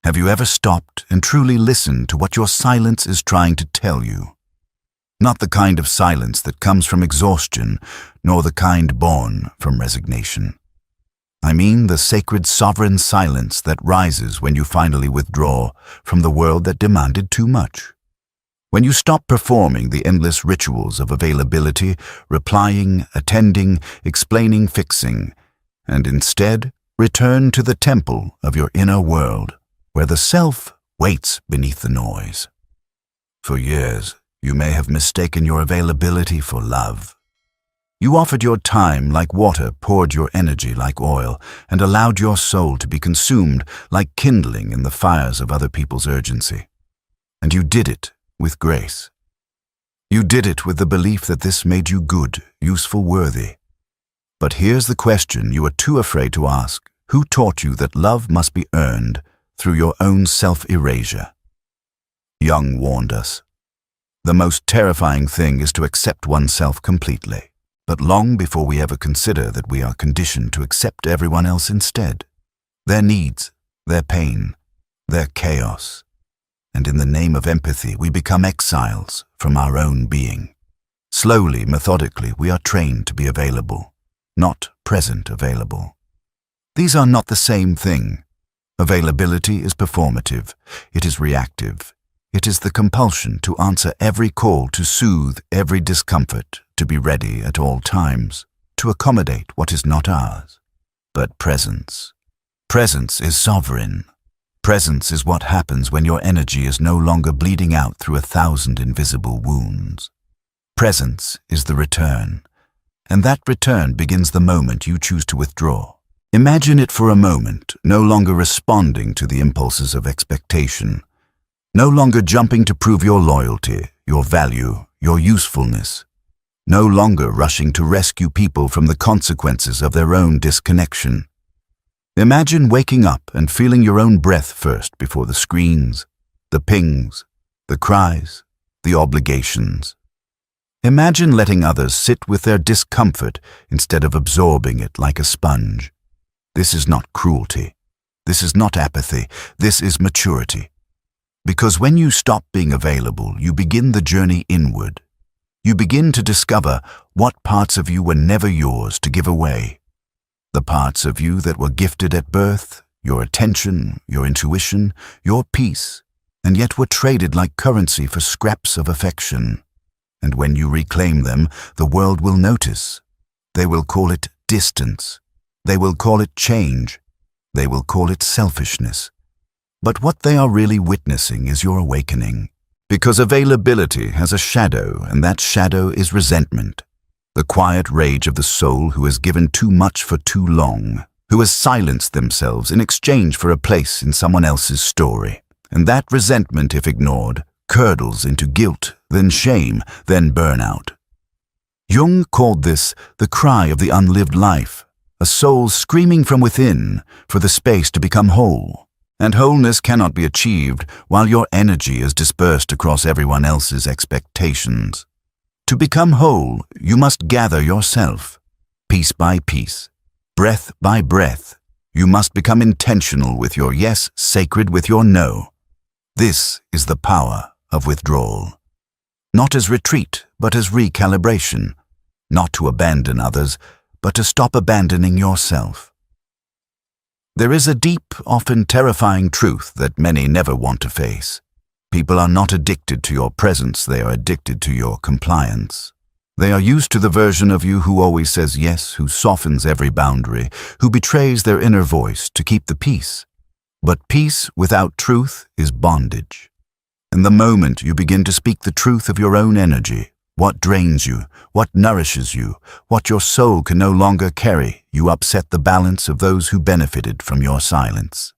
Have you ever stopped and truly listened to what your silence is trying to tell you? Not the kind of silence that comes from exhaustion, nor the kind born from resignation. I mean the sacred sovereign silence that rises when you finally withdraw from the world that demanded too much. When you stop performing the endless rituals of availability, replying, attending, explaining, fixing, and instead return to the temple of your inner world, where the self waits beneath the noise. For years, you may have mistaken your availability for love. You offered your time like water, poured your energy like oil, and allowed your soul to be consumed like kindling in the fires of other people's urgency. And you did it with grace. You did it with the belief that this made you good, useful, worthy. But here's the question you are too afraid to ask. Who taught you that love must be earned through your own self-erasure? Jung warned us. The most terrifying thing is to accept oneself completely, but long before we ever consider that we are conditioned to accept everyone else instead. Their needs, their pain, their chaos. And in the name of empathy, we become exiles from our own being. Slowly, methodically, we are trained to be available, not present available. These are not the same thing. Availability is performative. It is reactive. It is the compulsion to answer every call, to soothe every discomfort, to be ready at all times, to accommodate what is not ours. But presence is sovereign. Presence is what happens when your energy is no longer bleeding out through 1,000 invisible wounds. Presence is the return, and that return begins the moment you choose to withdraw. Imagine it for a moment, no longer responding to the impulses of expectation, no longer jumping to prove your loyalty, your value, your usefulness, no longer rushing to rescue people from the consequences of their own disconnection. Imagine waking up and feeling your own breath first before the screens, the pings, the cries, the obligations. Imagine letting others sit with their discomfort instead of absorbing it like a sponge. This is not cruelty. This is not apathy. This is maturity. Because when you stop being available, you begin the journey inward. You begin to discover what parts of you were never yours to give away. The parts of you that were gifted at birth, your attention, your intuition, your peace, and yet were traded like currency for scraps of affection. And when you reclaim them, the world will notice. They will call it distance. They will call it change. They will call it selfishness. But what they are really witnessing is your awakening. Because availability has a shadow, and that shadow is resentment. The quiet rage of the soul who has given too much for too long, who has silenced themselves in exchange for a place in someone else's story. And that resentment, if ignored, curdles into guilt, then shame, then burnout. Jung called this the cry of the unlived life, a soul screaming from within for the space to become whole. And wholeness cannot be achieved while your energy is dispersed across everyone else's expectations. To become whole, you must gather yourself, piece by piece, breath by breath. You must become intentional with your yes, sacred with your no. This is the power of withdrawal. Not as retreat, but as recalibration. Not to abandon others, but to stop abandoning yourself. There is a deep, often terrifying truth that many never want to face. People are not addicted to your presence, they are addicted to your compliance. They are used to the version of you who always says yes, who softens every boundary, who betrays their inner voice to keep the peace. But peace without truth is bondage. And the moment you begin to speak the truth of your own energy, what drains you, what nourishes you, what your soul can no longer carry, you upset the balance of those who benefited from your silence.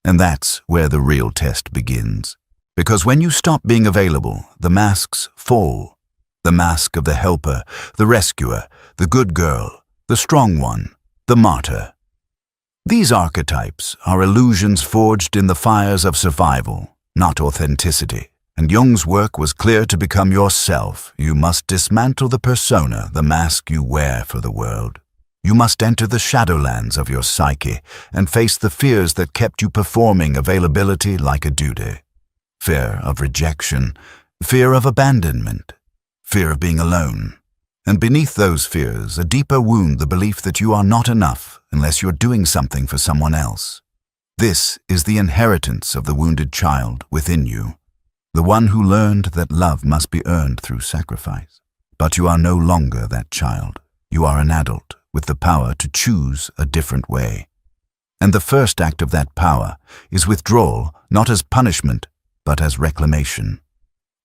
And that's where the real test begins. Because when you stop being available, the masks fall. The mask of the helper, the rescuer, the good girl, the strong one, the martyr. These archetypes are illusions forged in the fires of survival, not authenticity. And Jung's work was clear: to become yourself, you must dismantle the persona, the mask you wear for the world. You must enter the shadowlands of your psyche and face the fears that kept you performing availability like a duty. Fear of rejection, fear of abandonment, fear of being alone. And beneath those fears, a deeper wound, the belief that you are not enough unless you're doing something for someone else. This is the inheritance of the wounded child within you, the one who learned that love must be earned through sacrifice. But you are no longer that child. You are an adult with the power to choose a different way. And the first act of that power is withdrawal, not as punishment, but as reclamation.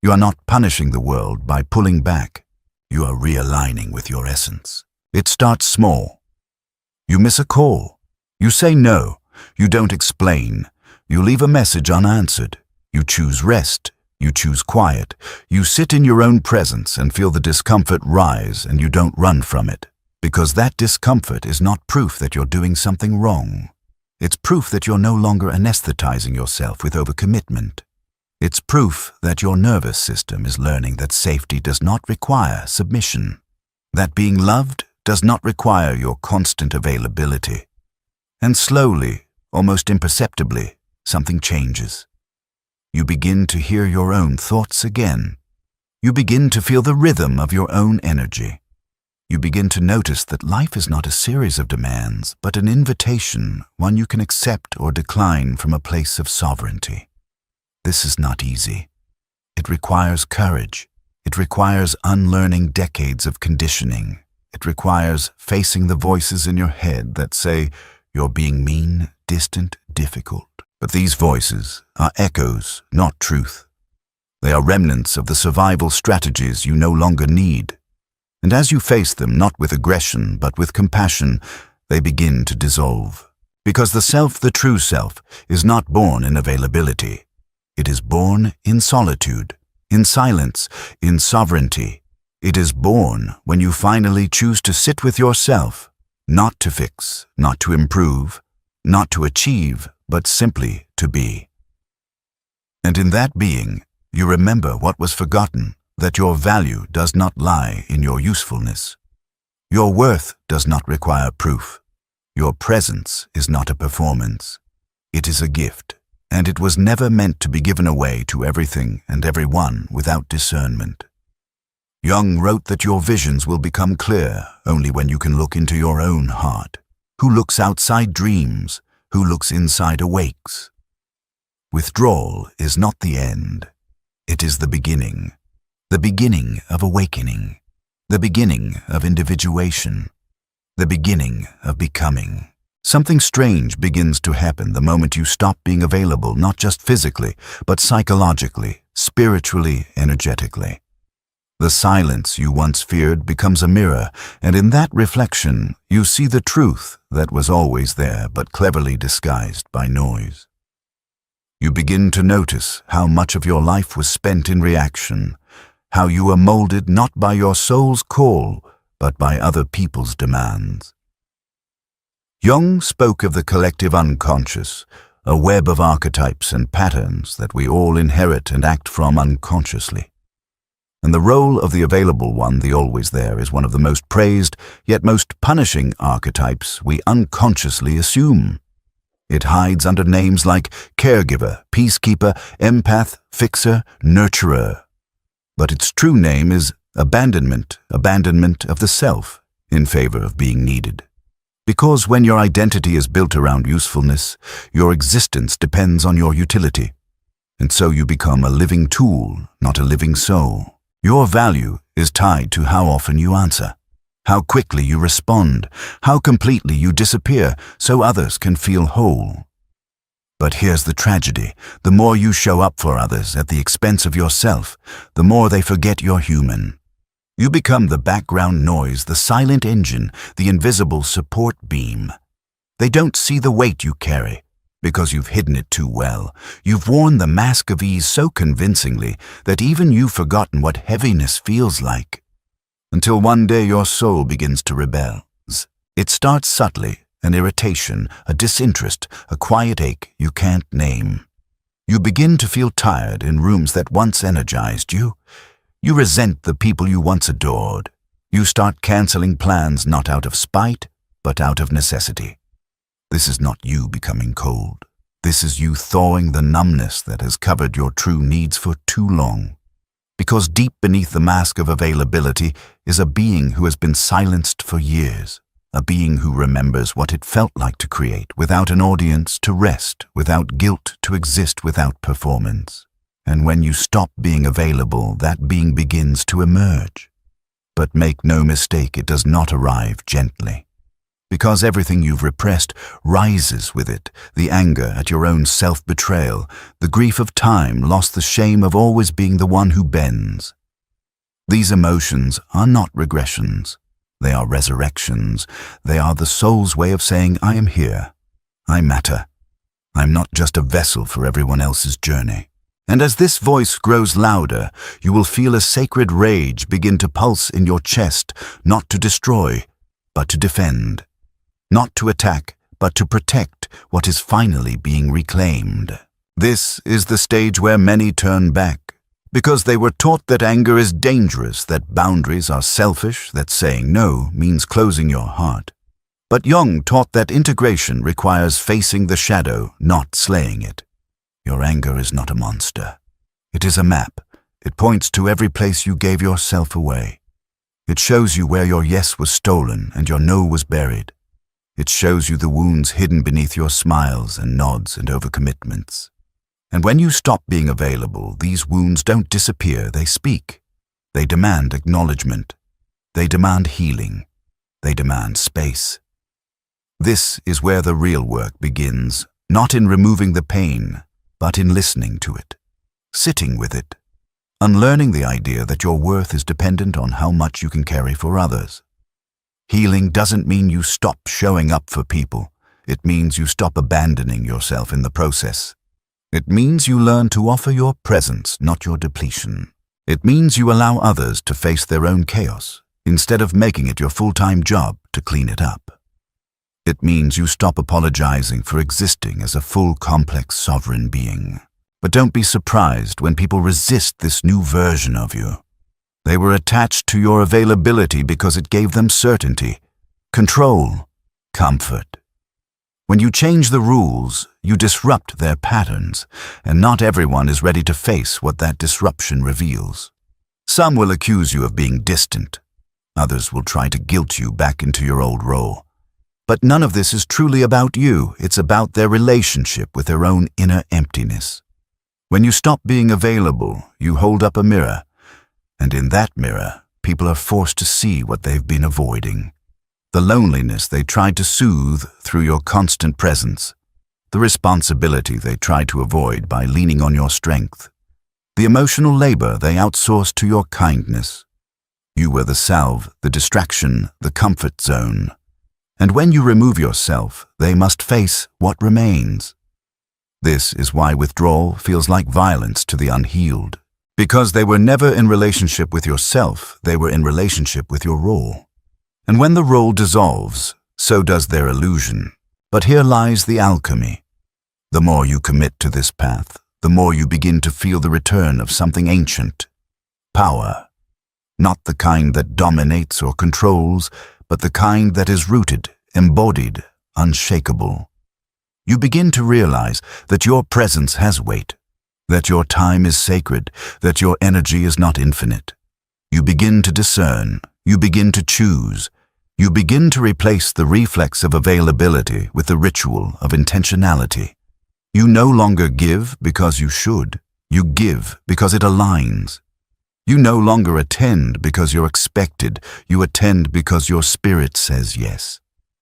You are not punishing the world by pulling back. You are realigning with your essence. It starts small. You miss a call. You say no. You don't explain. You leave a message unanswered. You choose rest. You choose quiet. You sit in your own presence and feel the discomfort rise, and you don't run from it. Because that discomfort is not proof that you're doing something wrong. It's proof that you're no longer anesthetizing yourself with overcommitment. It's proof that your nervous system is learning that safety does not require submission, that being loved does not require your constant availability. And slowly, almost imperceptibly, something changes. You begin to hear your own thoughts again. You begin to feel the rhythm of your own energy. You begin to notice that life is not a series of demands, but an invitation, one you can accept or decline from a place of sovereignty. This is not easy. It requires courage. It requires unlearning decades of conditioning. It requires facing the voices in your head that say you're being mean, distant, difficult. But these voices are echoes, not truth. They are remnants of the survival strategies you no longer need. And as you face them not with aggression but with compassion, they begin to dissolve. Because the self, the true self, is not born in availability. It is born in solitude, in silence, in sovereignty. It is born when you finally choose to sit with yourself, not to fix, not to improve, not to achieve, but simply to be. And in that being, you remember what was forgotten, that your value does not lie in your usefulness. Your worth does not require proof. Your presence is not a performance. It is a gift. And it was never meant to be given away to everything and everyone without discernment. Jung wrote that your visions will become clear only when you can look into your own heart. Who looks outside dreams, who looks inside awakes. Withdrawal is not the end. It is the beginning of awakening, the beginning of individuation, the beginning of becoming. Something strange begins to happen the moment you stop being available, not just physically, but psychologically, spiritually, energetically. The silence you once feared becomes a mirror, and in that reflection, you see the truth that was always there but cleverly disguised by noise. You begin to notice how much of your life was spent in reaction, how you were molded not by your soul's call, but by other people's demands. Jung spoke of the collective unconscious, a web of archetypes and patterns that we all inherit and act from unconsciously. And the role of the available one, the always there, is one of the most praised, yet most punishing archetypes we unconsciously assume. It hides under names like caregiver, peacekeeper, empath, fixer, nurturer. But its true name is abandonment of the self in favor of being needed. Because when your identity is built around usefulness, your existence depends on your utility. And so you become a living tool, not a living soul. Your value is tied to how often you answer, how quickly you respond, how completely you disappear so others can feel whole. But here's the tragedy. The more you show up for others at the expense of yourself, the more they forget you're human. You become the background noise, the silent engine, the invisible support beam. They don't see the weight you carry, because you've hidden it too well. You've worn the mask of ease so convincingly that even you've forgotten what heaviness feels like. Until one day your soul begins to rebel. It starts subtly, an irritation, a disinterest, a quiet ache you can't name. You begin to feel tired in rooms that once energized you. You resent the people you once adored. You start canceling plans not out of spite, but out of necessity. This is not you becoming cold. This is you thawing the numbness that has covered your true needs for too long. Because deep beneath the mask of availability is a being who has been silenced for years, a being who remembers what it felt like to create without an audience, to rest without guilt, to exist without performance. And when you stop being available, that being begins to emerge. But make no mistake, it does not arrive gently. Because everything you've repressed rises with it, the anger at your own self-betrayal, the grief of time lost, the shame of always being the one who bends. These emotions are not regressions. They are resurrections. They are the soul's way of saying, I am here. I matter. I'm not just a vessel for everyone else's journey. And as this voice grows louder, you will feel a sacred rage begin to pulse in your chest, not to destroy, but to defend. Not to attack, but to protect what is finally being reclaimed. This is the stage where many turn back, because they were taught that anger is dangerous, that boundaries are selfish, that saying no means closing your heart. But Jung taught that integration requires facing the shadow, not slaying it. Your anger is not a monster. It is a map. It points to every place you gave yourself away. It shows you where your yes was stolen and your no was buried. It shows you the wounds hidden beneath your smiles and nods and overcommitments. And when you stop being available, these wounds don't disappear, they speak. They demand acknowledgement. They demand healing. They demand space. This is where the real work begins, not in removing the pain, but in listening to it, sitting with it, unlearning the idea that your worth is dependent on how much you can carry for others. Healing doesn't mean you stop showing up for people. It means you stop abandoning yourself in the process. It means you learn to offer your presence, not your depletion. It means you allow others to face their own chaos, instead of making it your full-time job to clean it up. It means you stop apologizing for existing as a full, complex, sovereign being. But don't be surprised when people resist this new version of you. They were attached to your availability because it gave them certainty, control, comfort. When you change the rules, you disrupt their patterns, and not everyone is ready to face what that disruption reveals. Some will accuse you of being distant. Others will try to guilt you back into your old role. But none of this is truly about you. It's about their relationship with their own inner emptiness. When you stop being available, you hold up a mirror. And in that mirror, people are forced to see what they've been avoiding. The loneliness they tried to soothe through your constant presence. The responsibility they tried to avoid by leaning on your strength. The emotional labor they outsourced to your kindness. You were the salve, the distraction, the comfort zone. And when you remove yourself, they must face what remains. This is why withdrawal feels like violence to the unhealed. Because they were never in relationship with yourself, they were in relationship with your role. And when the role dissolves, so does their illusion. But here lies the alchemy. The more you commit to this path, the more you begin to feel the return of something ancient. Power. Not the kind that dominates or controls, but the kind that is rooted, embodied, unshakable. You begin to realize that your presence has weight, that your time is sacred, that your energy is not infinite. You begin to discern, you begin to choose, you begin to replace the reflex of availability with the ritual of intentionality. You no longer give because you should, you give because it aligns. You no longer attend because you're expected, you attend because your spirit says yes.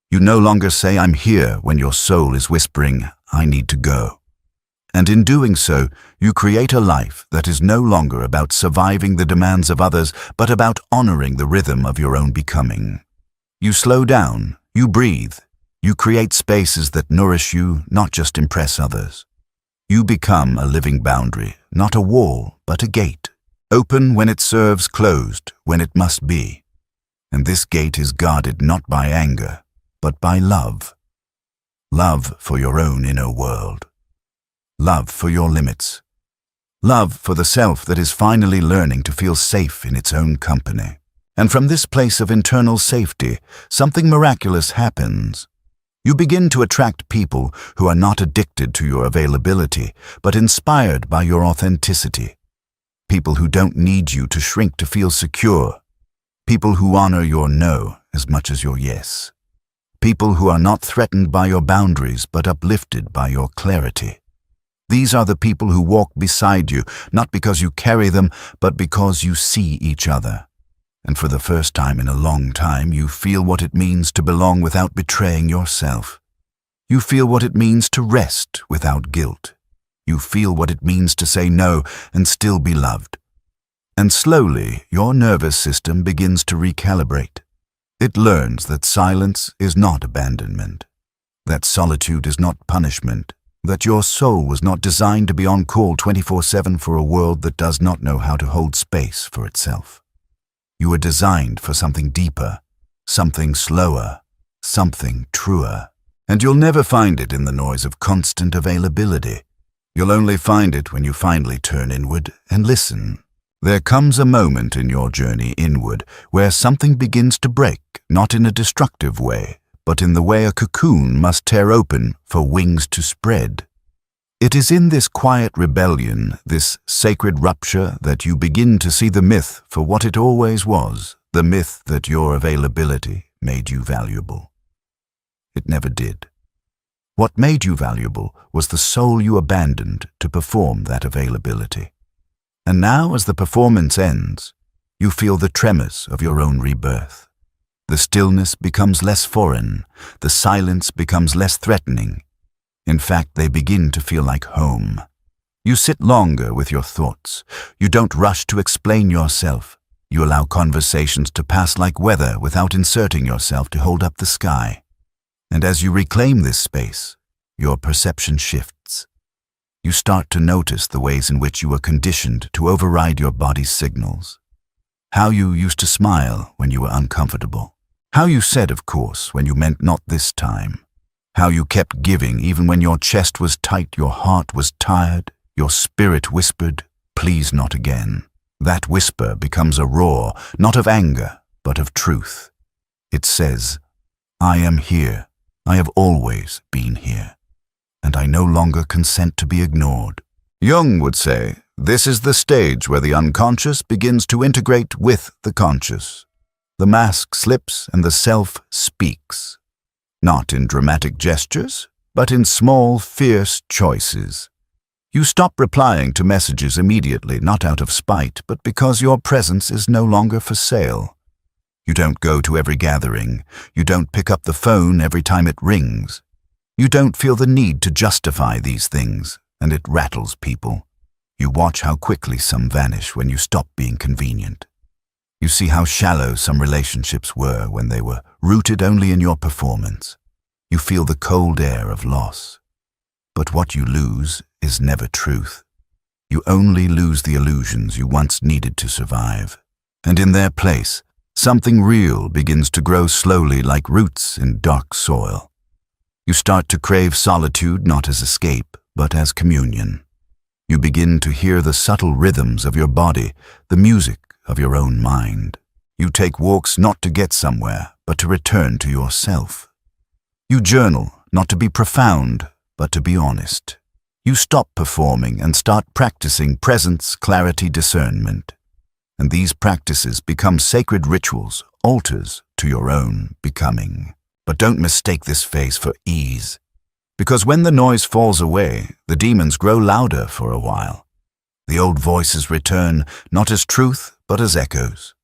You no longer say, I'm here, when your soul is whispering, I need to go. And in doing so, you create a life that is no longer about surviving the demands of others, but about honoring the rhythm of your own becoming. You slow down, you breathe, you create spaces that nourish you, not just impress others. You become a living boundary, not a wall, but a gate. Open when it serves, closed when it must be. And this gate is guarded not by anger, but by love. Love for your own inner world. Love for your limits. Love for the self that is finally learning to feel safe in its own company. And from this place of internal safety, something miraculous happens. You begin to attract people who are not addicted to your availability, but inspired by your authenticity. People who don't need you to shrink to feel secure. People who honor your no as much as your yes. People who are not threatened by your boundaries, but uplifted by your clarity. These are the people who walk beside you, not because you carry them, but because you see each other. And for the first time in a long time, you feel what it means to belong without betraying yourself. You feel what it means to rest without guilt. You feel what it means to say no and still be loved. And slowly, your nervous system begins to recalibrate. It learns that silence is not abandonment, that solitude is not punishment, that your soul was not designed to be on call 24/7 for a world that does not know how to hold space for itself. You are designed for something deeper, something slower, something truer. And you'll never find it in the noise of constant availability. You'll only find it when you finally turn inward and listen. There comes a moment in your journey inward where something begins to break, not in a destructive way, but in the way a cocoon must tear open for wings to spread. It is in this quiet rebellion, this sacred rupture, that you begin to see the myth for what it always was, the myth that your availability made you valuable. It never did. What made you valuable was the soul you abandoned to perform that availability. And now, as the performance ends, you feel the tremors of your own rebirth. The stillness becomes less foreign, the silence becomes less threatening. In fact, they begin to feel like home. You sit longer with your thoughts. You don't rush to explain yourself. You allow conversations to pass like weather without inserting yourself to hold up the sky. And as you reclaim this space, your perception shifts. You start to notice the ways in which you were conditioned to override your body's signals. How you used to smile when you were uncomfortable. How you said, of course, when you meant not this time. How you kept giving even when your chest was tight, your heart was tired, your spirit whispered, "Please not again." That whisper becomes a roar, not of anger, but of truth. It says, "I am here. I have always been here. And I no longer consent to be ignored." Jung would say, this is the stage where the unconscious begins to integrate with the conscious. The mask slips and the self speaks. Not in dramatic gestures, but in small, fierce choices. You stop replying to messages immediately, not out of spite, but because your presence is no longer for sale. You don't go to every gathering. You don't pick up the phone every time it rings. You don't feel the need to justify these things, and it rattles people. You watch how quickly some vanish when you stop being convenient. You see how shallow some relationships were when they were rooted only in your performance. You feel the cold air of loss. But what you lose is never truth. You only lose the illusions you once needed to survive. And in their place, something real begins to grow slowly like roots in dark soil. You start to crave solitude not as escape, but as communion. You begin to hear the subtle rhythms of your body, the music of your own mind. You take walks not to get somewhere, but to return to yourself. You journal not to be profound, but to be honest. You stop performing and start practicing presence, clarity, discernment. And these practices become sacred rituals, altars to your own becoming. But don't mistake this phase for ease. Because when the noise falls away, the demons grow louder for a while. The old voices return, not as truth, but as echoes.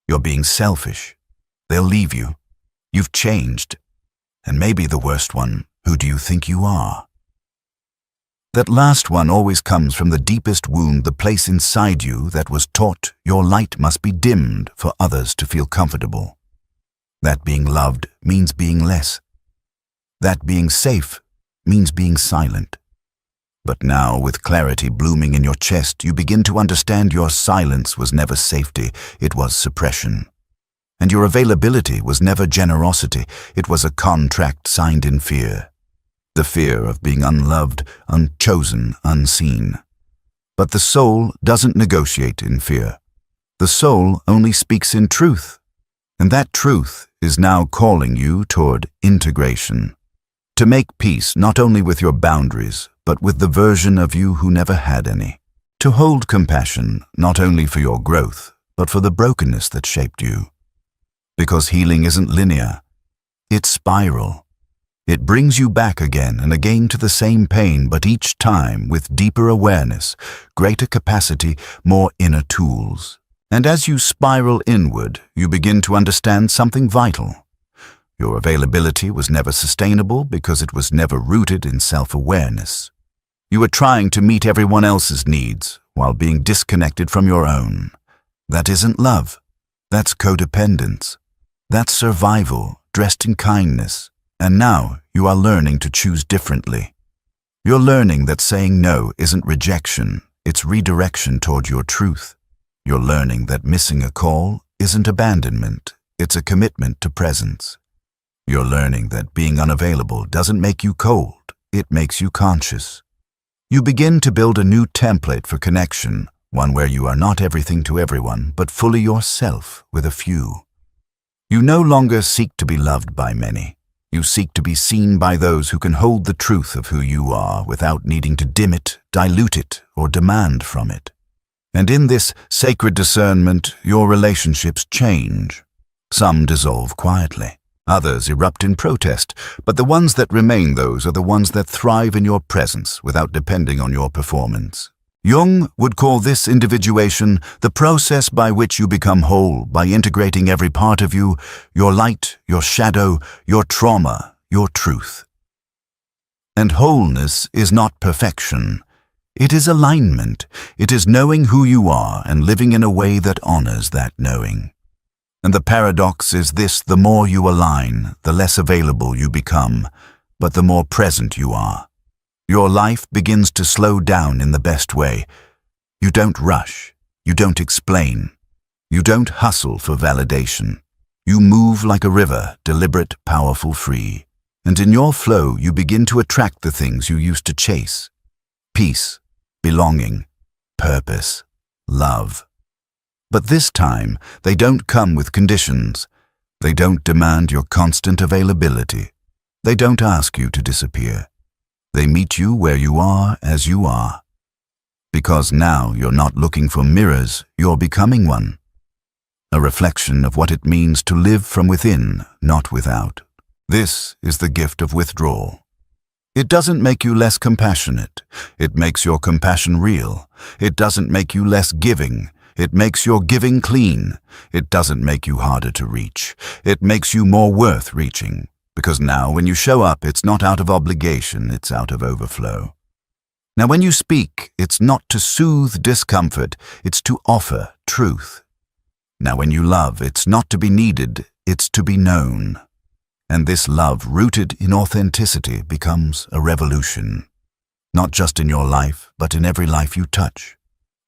You're being selfish. They'll leave you. You've changed. And maybe the worst one, who do you think you are? That last one always comes from the deepest wound, the place inside you that was taught your light must be dimmed for others to feel comfortable. That being loved means being less. That being safe means being silent. But now, with clarity blooming in your chest, you begin to understand your silence was never safety, it was suppression. And your availability was never generosity, it was a contract signed in fear. The fear of being unloved, unchosen, unseen. But the soul doesn't negotiate in fear. The soul only speaks in truth, and that truth is now calling you toward integration. To make peace not only with your boundaries, but with the version of you who never had any. To hold compassion not only for your growth, but for the brokenness that shaped you. Because healing isn't linear, it's spiral. It brings you back again and again to the same pain, but each time with deeper awareness, greater capacity, more inner tools. And as you spiral inward, you begin to understand something vital. Your availability was never sustainable because it was never rooted in self-awareness. You were trying to meet everyone else's needs while being disconnected from your own. That isn't love. That's codependence. That's survival, dressed in kindness. And now you are learning to choose differently. You're learning that saying no isn't rejection, it's redirection toward your truth. You're learning that missing a call isn't abandonment, it's a commitment to presence. You're learning that being unavailable doesn't make you cold, it makes you conscious. You begin to build a new template for connection, one where you are not everything to everyone, but fully yourself with a few. You no longer seek to be loved by many. You seek to be seen by those who can hold the truth of who you are without needing to dim it, dilute it, or demand from it. And in this sacred discernment, your relationships change. Some dissolve quietly. Others erupt in protest, but the ones that remain, those are the ones that thrive in your presence without depending on your performance. Jung would call this individuation the process by which you become whole, by integrating every part of you, your light, your shadow, your trauma, your truth. And wholeness is not perfection. It is alignment. It is knowing who you are and living in a way that honors that knowing. And the paradox is this: the more you align, the less available you become, but the more present you are. Your life begins to slow down in the best way. You don't rush. You don't explain. You don't hustle for validation. You move like a river, deliberate, powerful, free. And in your flow, you begin to attract the things you used to chase. Peace, belonging, purpose, love. But this time, they don't come with conditions. They don't demand your constant availability. They don't ask you to disappear. They meet you where you are as you are. Because now you're not looking for mirrors, you're becoming one. A reflection of what it means to live from within, not without. This is the gift of withdrawal. It doesn't make you less compassionate. It makes your compassion real. It doesn't make you less giving. It makes your giving clean. It doesn't make you harder to reach. It makes you more worth reaching. Because now when you show up, it's not out of obligation, it's out of overflow. Now when you speak, it's not to soothe discomfort, it's to offer truth. Now when you love, it's not to be needed, it's to be known. And this love, rooted in authenticity, becomes a revolution. Not just in your life, but in every life you touch.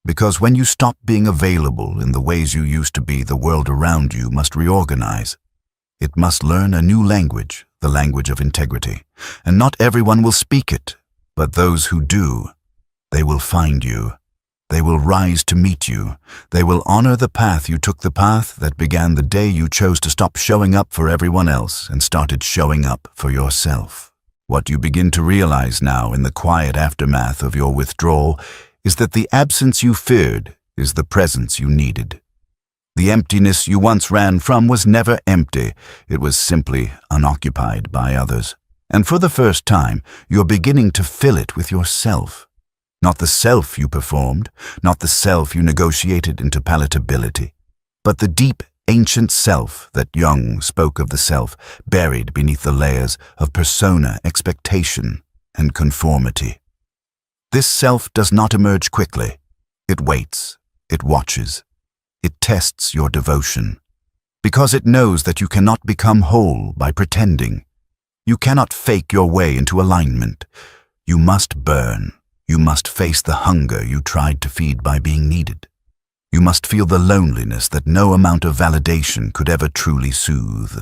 Because when you stop being available in the ways you used to be, the world around you must reorganize. It must learn a new language, the language of integrity. And not everyone will speak it, but those who do, they will find you. They will rise to meet you. They will honor the path you took, the path that began the day you chose to stop showing up for everyone else and started showing up for yourself. What you begin to realize now in the quiet aftermath of your withdrawal is that the absence you feared is the presence you needed. The emptiness you once ran from was never empty, it was simply unoccupied by others. And for the first time, you're beginning to fill it with yourself. Not the self you performed, not the self you negotiated into palatability, but the deep, ancient self that Jung spoke of, the self buried beneath the layers of persona, expectation, and conformity. This self does not emerge quickly. It waits, it watches. It tests your devotion, because it knows that you cannot become whole by pretending. You cannot fake your way into alignment. You must burn. You must face the hunger you tried to feed by being needed. You must feel the loneliness that no amount of validation could ever truly soothe.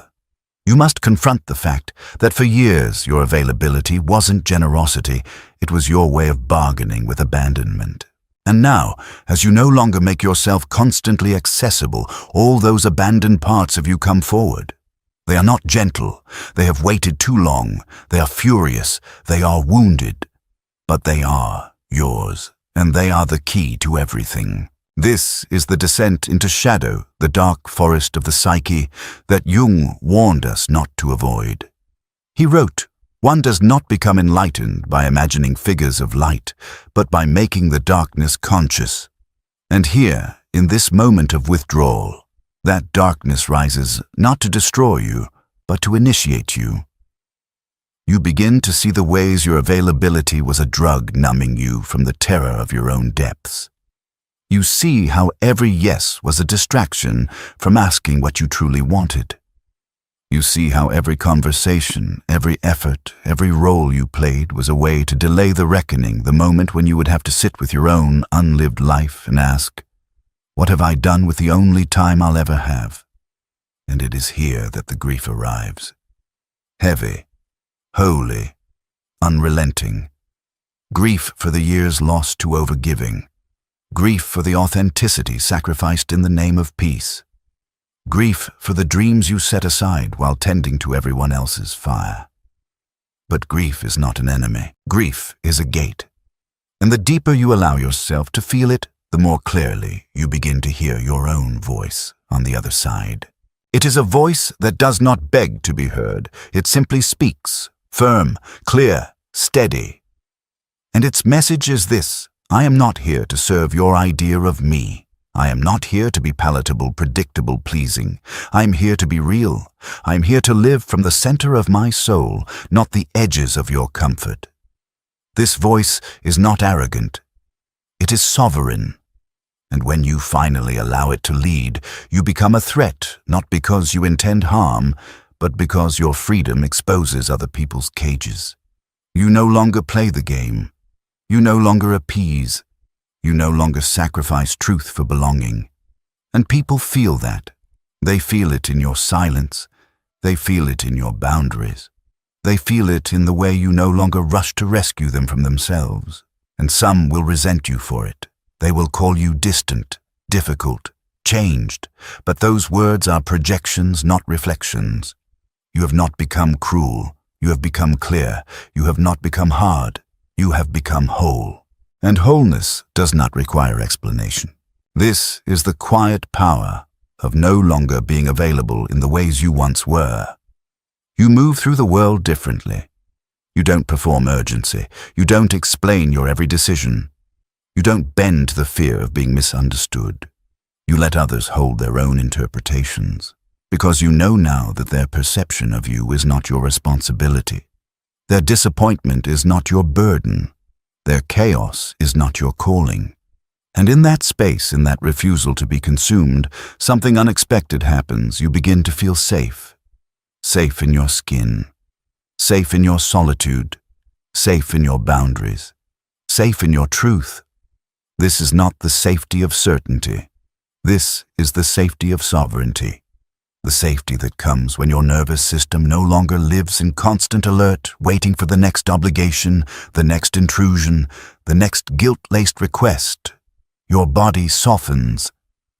You must confront the fact that for years your availability wasn't generosity, it was your way of bargaining with abandonment. And now, as you no longer make yourself constantly accessible, all those abandoned parts of you come forward. They are not gentle, they have waited too long, they are furious, they are wounded. But they are yours, and they are the key to everything. This is the descent into shadow, the dark forest of the psyche that Jung warned us not to avoid. He wrote, "One does not become enlightened by imagining figures of light, but by making the darkness conscious." And here, in this moment of withdrawal, that darkness rises not to destroy you, but to initiate you. You begin to see the ways your availability was a drug numbing you from the terror of your own depths. You see how every yes was a distraction from asking what you truly wanted. You see how every conversation, every effort, every role you played was a way to delay the reckoning, the moment when you would have to sit with your own unlived life and ask, "What have I done with the only time I'll ever have?" And it is here that the grief arrives. Heavy, holy, unrelenting. Grief for the years lost to overgiving. Grief for the authenticity sacrificed in the name of peace. Grief for the dreams you set aside while tending to everyone else's fire. But grief is not an enemy. Grief is a gate. And the deeper you allow yourself to feel it, the more clearly you begin to hear your own voice on the other side. It is a voice that does not beg to be heard. It simply speaks, firm, clear, steady. And its message is this: I am not here to serve your idea of me. I am not here to be palatable, predictable, pleasing. I am here to be real. I am here to live from the center of my soul, not the edges of your comfort. This voice is not arrogant. It is sovereign. And when you finally allow it to lead, you become a threat, not because you intend harm, but because your freedom exposes other people's cages. You no longer play the game. You no longer appease. You no longer sacrifice truth for belonging. And people feel that. They feel it in your silence. They feel it in your boundaries. They feel it in the way you no longer rush to rescue them from themselves. And some will resent you for it. They will call you distant, difficult, changed. But those words are projections, not reflections. You have not become cruel. You have become clear. You have not become hard. You have become whole. And wholeness does not require explanation. This is the quiet power of no longer being available in the ways you once were. You move through the world differently. You don't perform urgency. You don't explain your every decision. You don't bend to the fear of being misunderstood. You let others hold their own interpretations, because you know now that their perception of you is not your responsibility. Their disappointment is not your burden. Their chaos is not your calling. And in that space, in that refusal to be consumed, something unexpected happens. You begin to feel safe. Safe in your skin. Safe in your solitude. Safe in your boundaries. Safe in your truth. This is not the safety of certainty. This is the safety of sovereignty. The safety that comes when your nervous system no longer lives in constant alert, waiting for the next obligation, the next intrusion, the next guilt-laced request. Your body softens,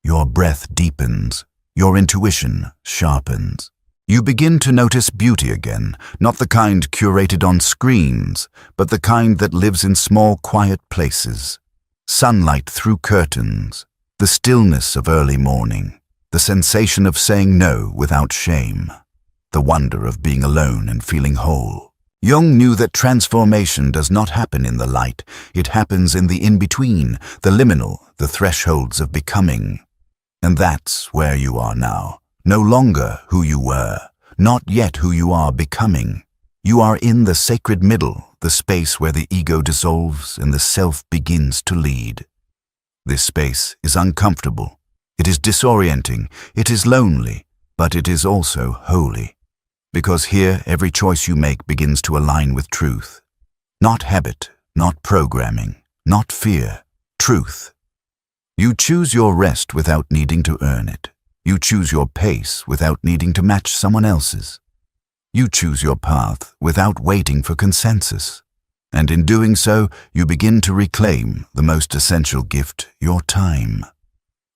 your breath deepens, your intuition sharpens. You begin to notice beauty again, not the kind curated on screens, but the kind that lives in small, quiet places. Sunlight through curtains, the stillness of early morning. The sensation of saying no without shame. The wonder of being alone and feeling whole. Jung knew that transformation does not happen in the light. It happens in the in-between, the liminal, the thresholds of becoming. And that's where you are now. No longer who you were, not yet who you are becoming. You are in the sacred middle, the space where the ego dissolves and the self begins to lead. This space is uncomfortable. It is disorienting, it is lonely, but it is also holy. Because here every choice you make begins to align with truth. Not habit, not programming, not fear, truth. You choose your rest without needing to earn it. You choose your pace without needing to match someone else's. You choose your path without waiting for consensus. And in doing so, you begin to reclaim the most essential gift, your time.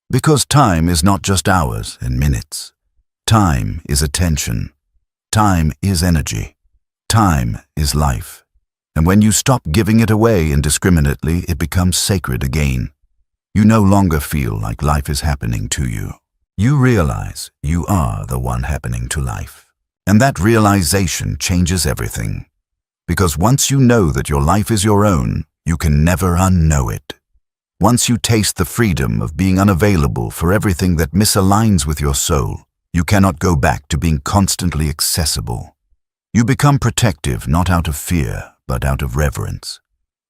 Because time is not just hours and minutes. Time is attention. Time is energy. Time is life. And when you stop giving it away indiscriminately, it becomes sacred again. You no longer feel like life is happening to you. You realize you are the one happening to life. And that realization changes everything. Because once you know that your life is your own, you can never unknow it. Once you taste the freedom of being unavailable for everything that misaligns with your soul, you cannot go back to being constantly accessible. You become protective not out of fear, but out of reverence.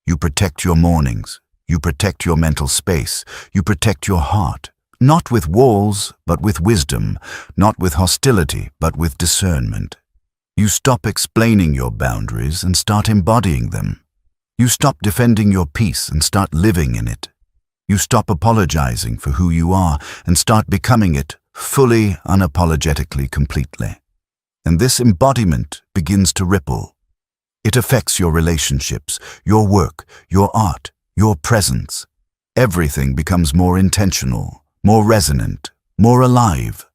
You protect your mornings. You protect your mental space. You protect your heart. Not with walls, but with wisdom. Not with hostility, but with discernment. You stop explaining your boundaries and start embodying them. You stop defending your peace and start living in it. You stop apologizing for who you are and start becoming it fully, unapologetically, completely. And this embodiment begins to ripple. It affects your relationships, your work, your art, your presence. Everything becomes more intentional, more resonant, more alive.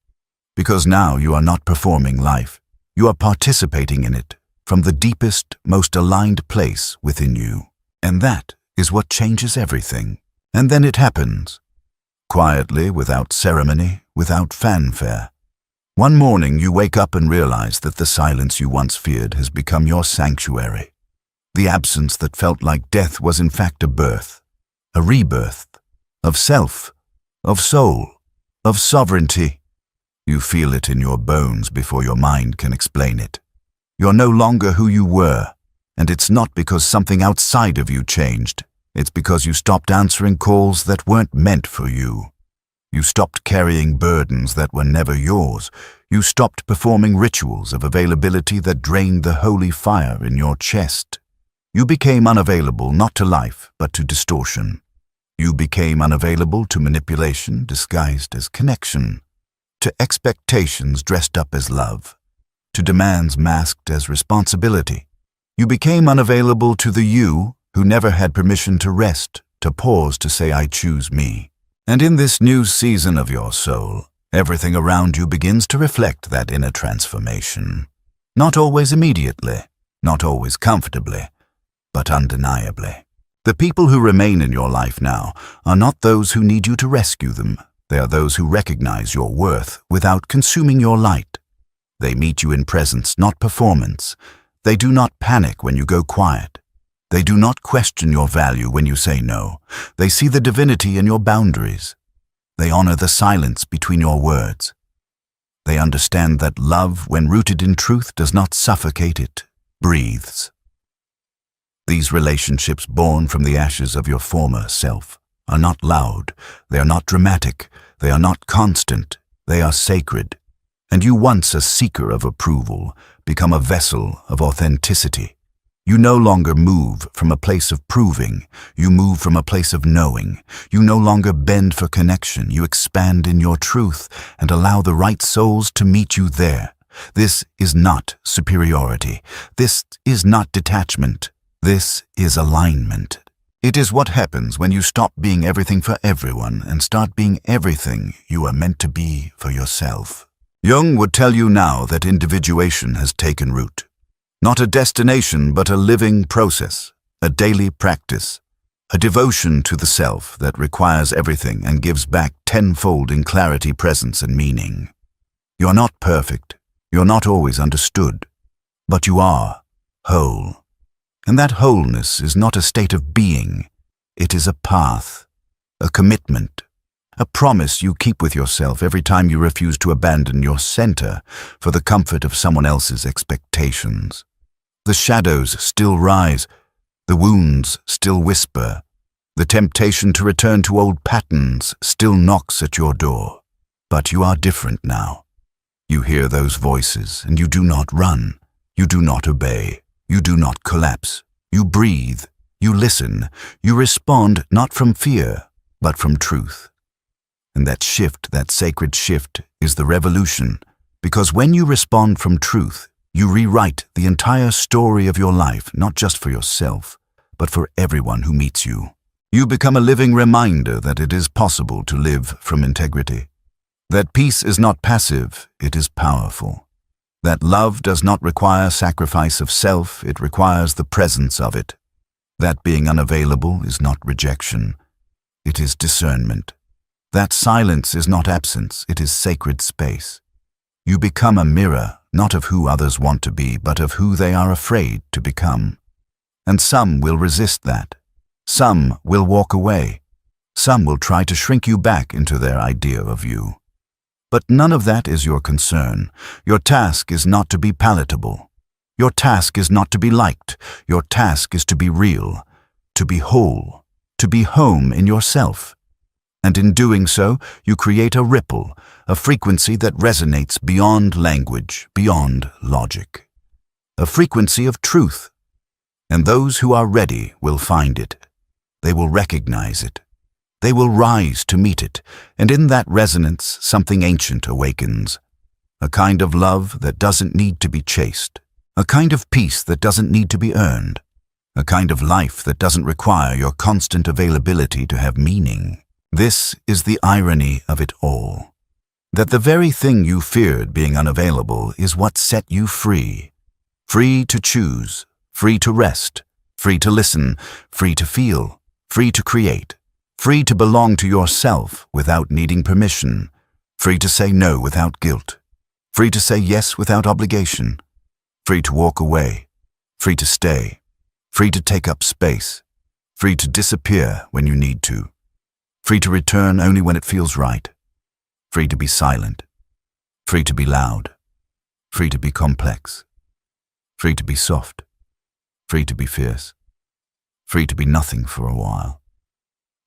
Because now you are not performing life. You are participating in it from the deepest, most aligned place within you. And that is what changes everything. And then it happens. Quietly, without ceremony, without fanfare. One morning you wake up and realize that the silence you once feared has become your sanctuary. The absence that felt like death was in fact a birth, a rebirth, of self, of soul, of sovereignty. You feel it in your bones before your mind can explain it. You're no longer who you were, and it's not because something outside of you changed. It's because you stopped answering calls that weren't meant for you. You stopped carrying burdens that were never yours. You stopped performing rituals of availability that drained the holy fire in your chest. You became unavailable not to life, but to distortion. You became unavailable to manipulation disguised as connection, to expectations dressed up as love, to demands masked as responsibility. You became unavailable to the you who never had permission to rest, to pause, to say, I choose me. And in this new season of your soul, everything around you begins to reflect that inner transformation. Not always immediately, not always comfortably, but undeniably. The people who remain in your life now are not those who need you to rescue them. They are those who recognize your worth without consuming your light. They meet you in presence, not performance. They do not panic when you go quiet. They do not question your value when you say no. They see the divinity in your boundaries. They honor the silence between your words. They understand that love, when rooted in truth, does not suffocate, it breathes. These relationships born from the ashes of your former self are not loud, they are not dramatic, they are not constant, they are sacred. And you, once a seeker of approval, become a vessel of authenticity. You no longer move from a place of proving, you move from a place of knowing. You no longer bend for connection, you expand in your truth and allow the right souls to meet you there. This is not superiority. This is not detachment. This is alignment. It is what happens when you stop being everything for everyone and start being everything you are meant to be for yourself. Jung would tell you now that individuation has taken root. Not a destination, but a living process, a daily practice, a devotion to the self that requires everything and gives back tenfold in clarity, presence, and meaning. You're not perfect, you're not always understood, but you are whole. And that wholeness is not a state of being, it is a path, a commitment, a promise you keep with yourself every time you refuse to abandon your center for the comfort of someone else's expectations. The shadows still rise, the wounds still whisper, the temptation to return to old patterns still knocks at your door. But you are different now. You hear those voices and you do not run, you do not obey, you do not collapse. You breathe, you listen, you respond not from fear, but from truth. And that shift, that sacred shift, is the revolution, because when you respond from truth, You rewrite the entire story of your life, not just for yourself, but for everyone who meets you. You become a living reminder that it is possible to live from integrity. That peace is not passive, it is powerful. That love does not require sacrifice of self, it requires the presence of it. That being unavailable is not rejection, it is discernment. That silence is not absence, it is sacred space. You become a mirror, not of who others want to be, but of who they are afraid to become. And some will resist that. Some will walk away. Some will try to shrink you back into their idea of you. But none of that is your concern. Your task is not to be palatable. Your task is not to be liked. Your task is to be real, to be whole, to be home in yourself. And in doing so, you create a ripple, a frequency that resonates beyond language, beyond logic. A frequency of truth. And those who are ready will find it. They will recognize it. They will rise to meet it, and in that resonance something ancient awakens. A kind of love that doesn't need to be chased. A kind of peace that doesn't need to be earned. A kind of life that doesn't require your constant availability to have meaning. This is the irony of it all. That the very thing you feared being unavailable is what set you free. Free to choose, free to rest, free to listen, free to feel, free to create, free to belong to yourself without needing permission, free to say no without guilt, free to say yes without obligation, free to walk away, free to stay, free to take up space, free to disappear when you need to, free to return only when it feels right, free to be silent, free to be loud, free to be complex, free to be soft, free to be fierce, free to be nothing for a while,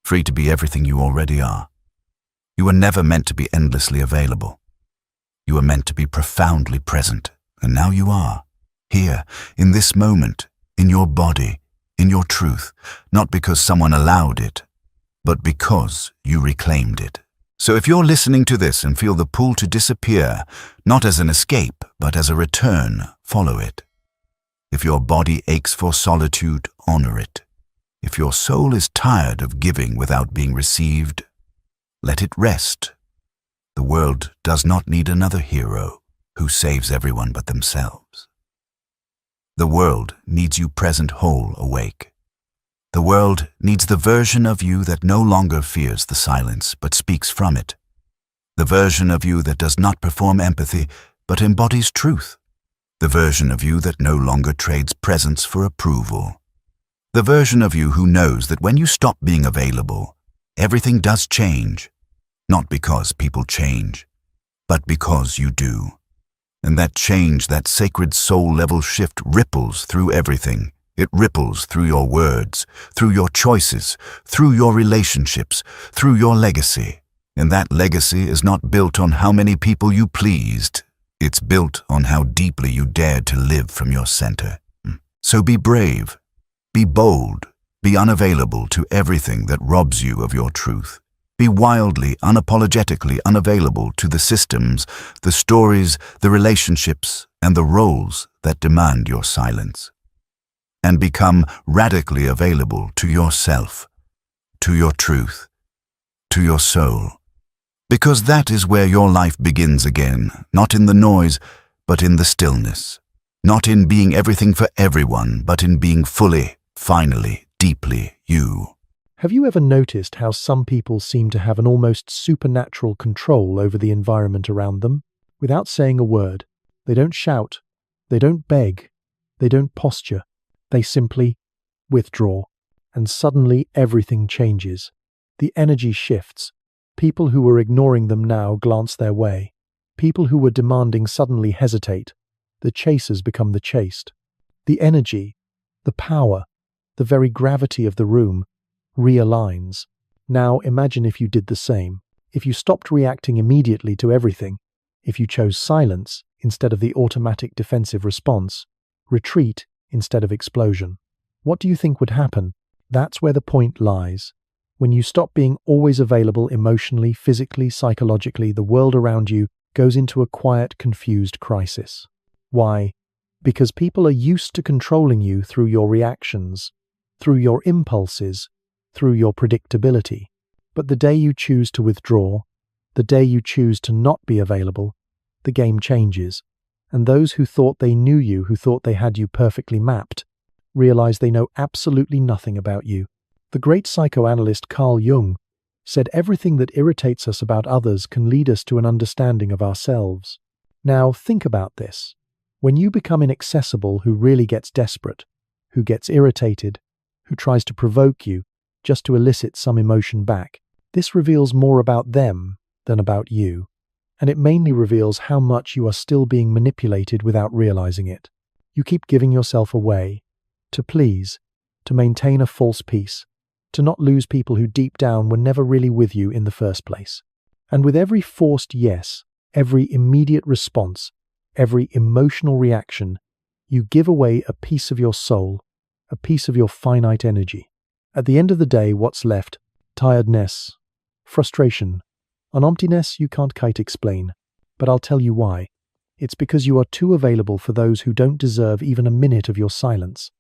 free to be everything you already are. You were never meant to be endlessly available. You were meant to be profoundly present, and now you are, here, in this moment, in your body, in your truth, not because someone allowed it, but because you reclaimed it. So if you're listening to this and feel the pull to disappear, not as an escape, but as a return, follow it. If your body aches for solitude, honor it. If your soul is tired of giving without being received, let it rest. The world does not need another hero who saves everyone but themselves. The world needs you present, whole, awake. The world needs the version of you that no longer fears the silence but speaks from it. The version of you that does not perform empathy but embodies truth. The version of you that no longer trades presence for approval. The version of you who knows that when you stop being available, everything does change. Not because people change, but because you do. And that change, that sacred soul-level shift ripples through everything. It ripples through your words, through your choices, through your relationships, through your legacy. And that legacy is not built on how many people you pleased. It's built on how deeply you dared to live from your center. So be brave, be bold, be unavailable to everything that robs you of your truth. Be wildly, unapologetically unavailable to the systems, the stories, the relationships, and the roles that demand your silence. And become radically available to yourself, to your truth, to your soul. Because that is where your life begins again, not in the noise, but in the stillness. Not in being everything for everyone, but in being fully, finally, deeply you. Have you ever noticed how some people seem to have an almost supernatural control over the environment around them? Without saying a word, they don't shout, they don't beg, they don't posture. They simply withdraw, and suddenly everything changes. The energy shifts. People who were ignoring them now glance their way. People who were demanding suddenly hesitate. The chasers become the chased. The energy, the power, the very gravity of the room realigns. Now imagine if you did the same. If you stopped reacting immediately to everything. If you chose silence instead of the automatic defensive response. Retreat instead of explosion. What do you think would happen? That's where the point lies. When you stop being always available emotionally, physically, psychologically, the world around you goes into a quiet, confused crisis. Why? Because people are used to controlling you through your reactions, through your impulses, through your predictability. But the day you choose to withdraw, the day you choose to not be available, the game changes. And those who thought they knew you, who thought they had you perfectly mapped, realize they know absolutely nothing about you. The great psychoanalyst Carl Jung said everything that irritates us about others can lead us to an understanding of ourselves. Now, think about this. When you become inaccessible, who really gets desperate, who gets irritated, who tries to provoke you just to elicit some emotion back, this reveals more about them than about you. And it mainly reveals how much you are still being manipulated without realizing it. You keep giving yourself away, to please, to maintain a false peace, to not lose people who deep down were never really with you in the first place. And with every forced yes, every immediate response, every emotional reaction, you give away a piece of your soul, a piece of your finite energy. At the end of the day, what's left? Tiredness, frustration, an emptiness you can't quite explain. But I'll tell you why. It's because you are too available for those who don't deserve even a minute of your silence.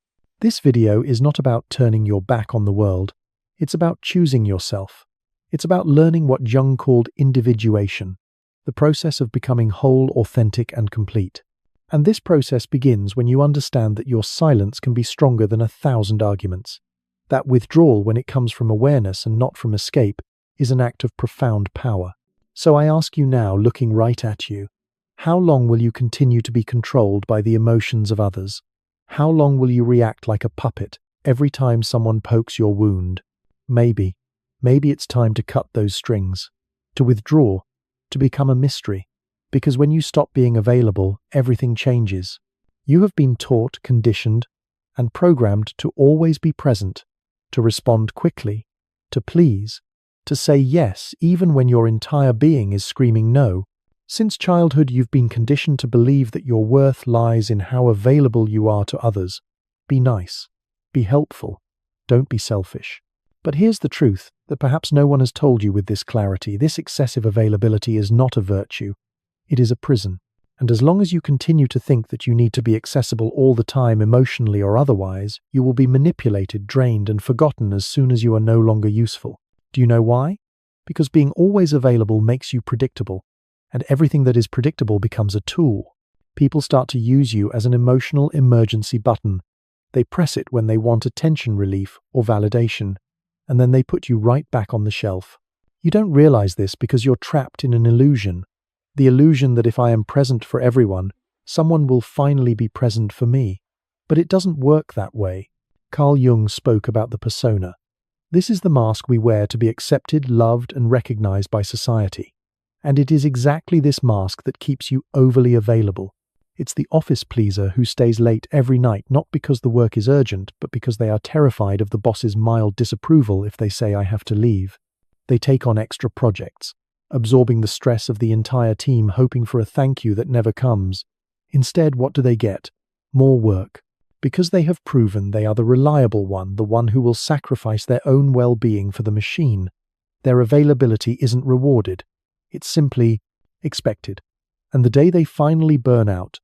This video is not about turning your back on the world. It's about choosing yourself. It's about learning what Jung called individuation, the process of becoming whole, authentic, and complete. And this process begins when you understand that your silence can be stronger than 1,000 arguments. That withdrawal, when it comes from awareness and not from escape, is an act of profound power. So I ask you now, looking right at you, how long will you continue to be controlled by the emotions of others? How long will you react like a puppet every time someone pokes your wound? Maybe it's time to cut those strings, to withdraw, to become a mystery. Because when you stop being available, everything changes. You have been taught, conditioned, and programmed to always be present, to respond quickly, to please, to say yes even when your entire being is screaming no. Since childhood, you've been conditioned to believe that your worth lies in how available you are to others. Be nice. Be helpful. Don't be selfish. But here's the truth that perhaps no one has told you with this clarity. This excessive availability is not a virtue. It is a prison. And as long as you continue to think that you need to be accessible all the time, emotionally or otherwise, you will be manipulated, drained, and forgotten as soon as you are no longer useful. Do you know why? Because being always available makes you predictable. And everything that is predictable becomes a tool. People start to use you as an emotional emergency button. They press it when they want attention relief or validation, and then they put you right back on the shelf. You don't realize this because you're trapped in an illusion. The illusion that if I am present for everyone, someone will finally be present for me. But it doesn't work that way. Carl Jung spoke about the persona. This is the mask we wear to be accepted, loved, and recognized by society. And it is exactly this mask that keeps you overly available. It's the office pleaser who stays late every night, not because the work is urgent, but because they are terrified of the boss's mild disapproval if they say I have to leave. They take on extra projects, absorbing the stress of the entire team, hoping for a thank you that never comes. Instead, what do they get? More work. Because they have proven they are the reliable one, the one who will sacrifice their own well-being for the machine. Their availability isn't rewarded. It's simply expected. And the day they finally burn out,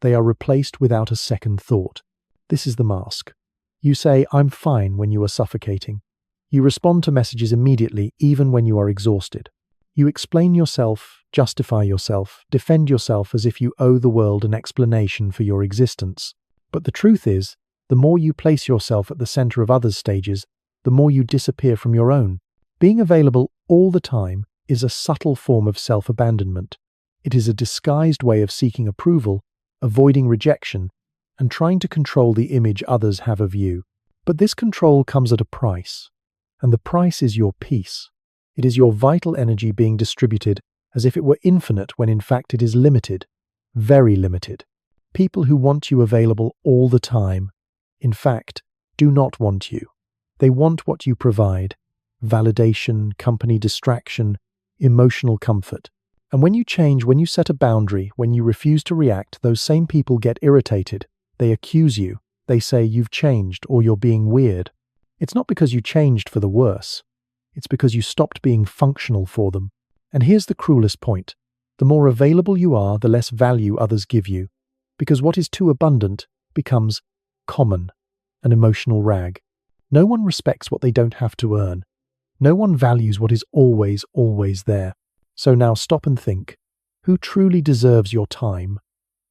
they are replaced without a second thought. This is the mask. You say, I'm fine, when you are suffocating. You respond to messages immediately, even when you are exhausted. You explain yourself, justify yourself, defend yourself as if you owe the world an explanation for your existence. But the truth is, the more you place yourself at the center of others' stages, the more you disappear from your own. Being available all the time is a subtle form of self-abandonment. It is a disguised way of seeking approval, avoiding rejection, and trying to control the image others have of you. But this control comes at a price, and the price is your peace. It is your vital energy being distributed as if it were infinite when in fact it is limited, very limited. People who want you available all the time, in fact, do not want you. They want what you provide: validation, company, distraction, emotional comfort. And when you change, when you set a boundary, when you refuse to react, those same people get irritated. They accuse you. They say you've changed or you're being weird. It's not because you changed for the worse. It's because you stopped being functional for them. And here's the cruelest point. The more available you are, the less value others give you. Because what is too abundant becomes common, an emotional rag. No one respects what they don't have to earn. No one values what is always, always there. So now stop and think. Who truly deserves your time?